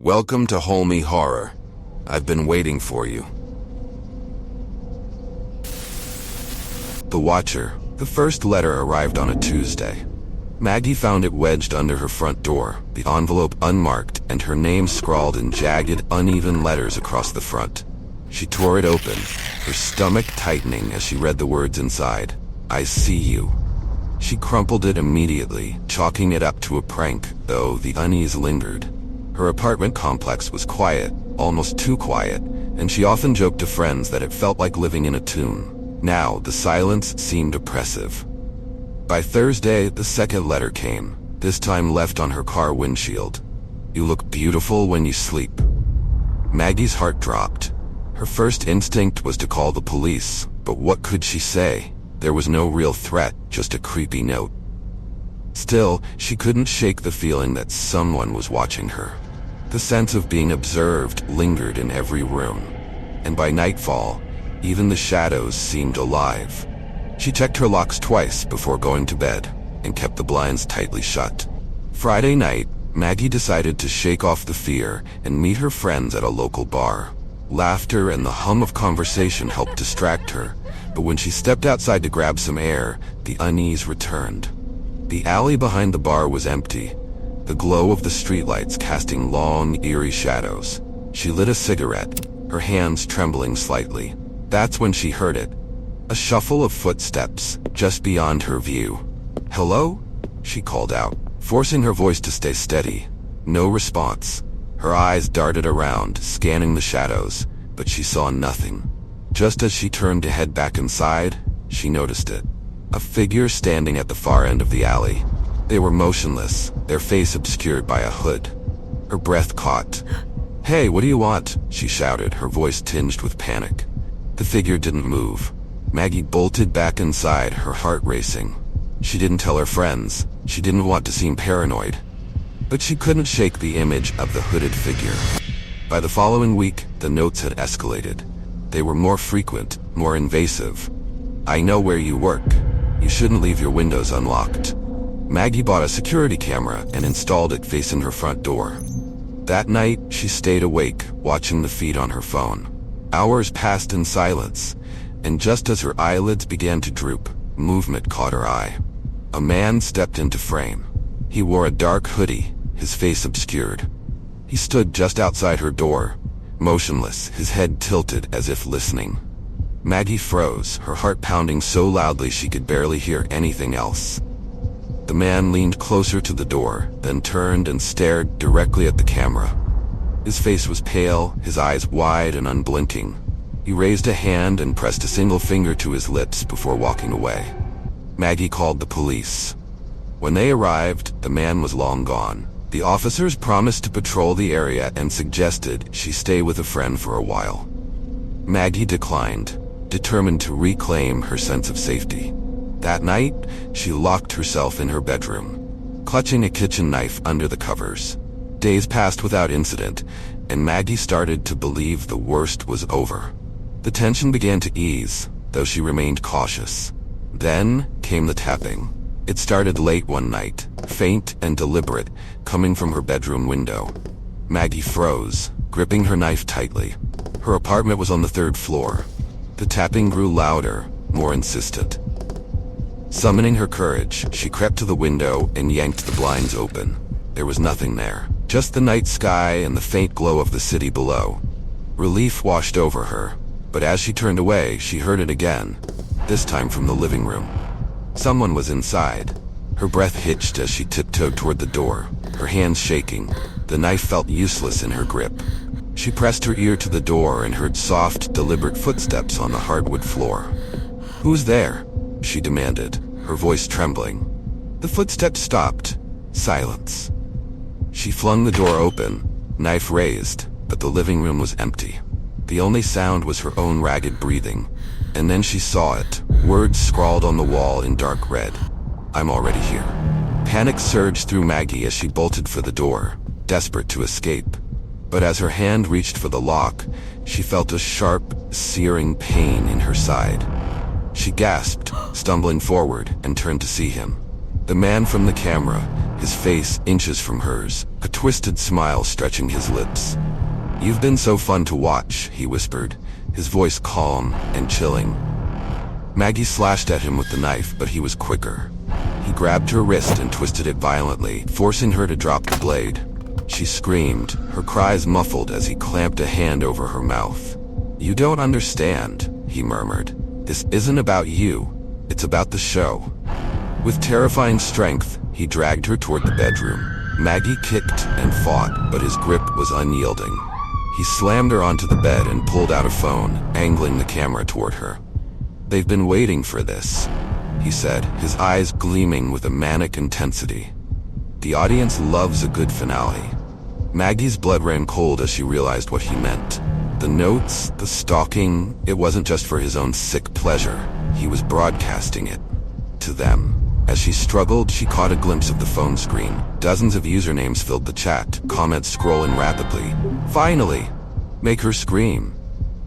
Welcome to Holmy Horror. I've been waiting for you. The Watcher. The first letter arrived on a Tuesday. Maggie found it wedged under her front door, the envelope unmarked and her name scrawled in jagged, uneven letters across the front. She tore it open, her stomach tightening as she read the words inside. I see you. She crumpled it immediately, chalking it up to a prank, though the unease lingered. Her apartment complex was quiet, almost too quiet, and she often joked to friends that it felt like living in a tomb. Now, the silence seemed oppressive. By Thursday, the second letter came, this time left on her car windshield. You look beautiful when you sleep. Maggie's heart dropped. Her first instinct was to call the police, but what could she say? There was no real threat, just a creepy note. Still, she couldn't shake the feeling that someone was watching her. The sense of being observed lingered in every room, and by nightfall, even the shadows seemed alive. She checked her locks twice before going to bed, and kept the blinds tightly shut. Friday night, Maggie decided to shake off the fear and meet her friends at a local bar. Laughter and the hum of conversation helped distract her, but when she stepped outside to grab some air, the unease returned. The alley behind the bar was empty, the glow of the streetlights casting long, eerie shadows. She lit a cigarette, her hands trembling slightly. That's when she heard it. A shuffle of footsteps, just beyond her view. "Hello?" she called out, forcing her voice to stay steady. No response. Her eyes darted around, scanning the shadows, but she saw nothing. Just as she turned to head back inside, she noticed it. A figure standing at the far end of the alley. They were motionless, their face obscured by a hood. Her breath caught. "Hey, what do you want?" she shouted, her voice tinged with panic. The figure didn't move. Maggie bolted back inside, her heart racing. She didn't tell her friends. She didn't want to seem paranoid. But she couldn't shake the image of the hooded figure. By the following week, the notes had escalated. They were more frequent, more invasive. "I know where you work. You shouldn't leave your windows unlocked." Maggie bought a security camera and installed it facing her front door. That night, she stayed awake, watching the feed on her phone. Hours passed in silence, and just as her eyelids began to droop, movement caught her eye. A man stepped into frame. He wore a dark hoodie, his face obscured. He stood just outside her door, motionless, his head tilted as if listening. Maggie froze, her heart pounding so loudly she could barely hear anything else. The man leaned closer to the door, then turned and stared directly at the camera. His face was pale, his eyes wide and unblinking. He raised a hand and pressed a single finger to his lips before walking away. Maggie called the police. When they arrived, the man was long gone. The officers promised to patrol the area and suggested she stay with a friend for a while. Maggie declined, determined to reclaim her sense of safety. That night, she locked herself in her bedroom, clutching a kitchen knife under the covers. Days passed without incident, and Maggie started to believe the worst was over. The tension began to ease, though she remained cautious. Then came the tapping. It started late one night, faint and deliberate, coming from her bedroom window. Maggie froze, gripping her knife tightly. Her apartment was on the third floor. The tapping grew louder, more insistent. Summoning her courage, she crept to the window and yanked the blinds open. There was nothing there, just the night sky and the faint glow of the city below. Relief washed over her, but as she turned away, she heard it again, this time from the living room. Someone was inside. Her breath hitched as she tiptoed toward the door, her hands shaking. The knife felt useless in her grip. She pressed her ear to the door and heard soft, deliberate footsteps on the hardwood floor. "Who's there?" she demanded, her voice trembling. The footsteps stopped. Silence. She flung the door open, knife raised, but the living room was empty. The only sound was her own ragged breathing. And then she saw it, words scrawled on the wall in dark red. "I'm already here." Panic surged through Maggie as she bolted for the door, desperate to escape. But as her hand reached for the lock, she felt a sharp, searing pain in her side. She gasped, stumbling forward, and turned to see him. The man from the camera, his face inches from hers, a twisted smile stretching his lips. "You've been so fun to watch," he whispered, his voice calm and chilling. Maggie slashed at him with the knife, but he was quicker. He grabbed her wrist and twisted it violently, forcing her to drop the blade. She screamed, her cries muffled as he clamped a hand over her mouth. "You don't understand," he murmured. "This isn't about you. It's about the show." With terrifying strength, he dragged her toward the bedroom. Maggie kicked and fought, but his grip was unyielding. He slammed her onto the bed and pulled out a phone, angling the camera toward her. "They've been waiting for this," he said, his eyes gleaming with a manic intensity. "The audience loves a good finale." Maggie's blood ran cold as she realized what he meant. The notes, the stalking, it wasn't just for his own sick pleasure. He was broadcasting it to them. As she struggled, she caught a glimpse of the phone screen. Dozens of usernames filled the chat, comments scrolling rapidly. Finally! Make her scream.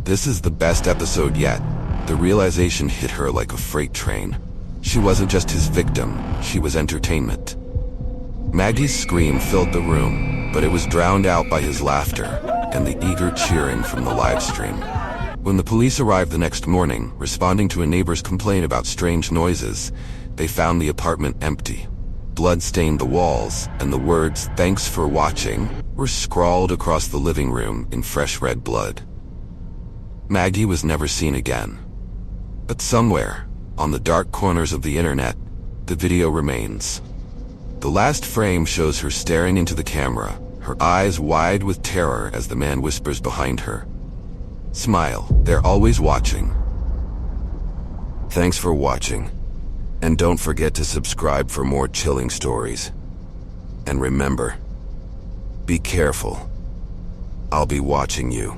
This is the best episode yet. The realization hit her like a freight train. She wasn't just his victim, she was entertainment. Maggie's scream filled the room, but it was drowned out by his laughter and the eager cheering from the live stream. When the police arrived the next morning, responding to a neighbor's complaint about strange noises, they found the apartment empty. Blood stained the walls, and the words, "Thanks for watching," were scrawled across the living room in fresh red blood. Maggie was never seen again. But somewhere, on the dark corners of the internet, the video remains. The last frame shows her staring into the camera, her eyes wide with terror as the man whispers behind her, "Smile, they're always watching." Thanks for watching. And don't forget to subscribe for more chilling stories. And remember, be careful. I'll be watching you.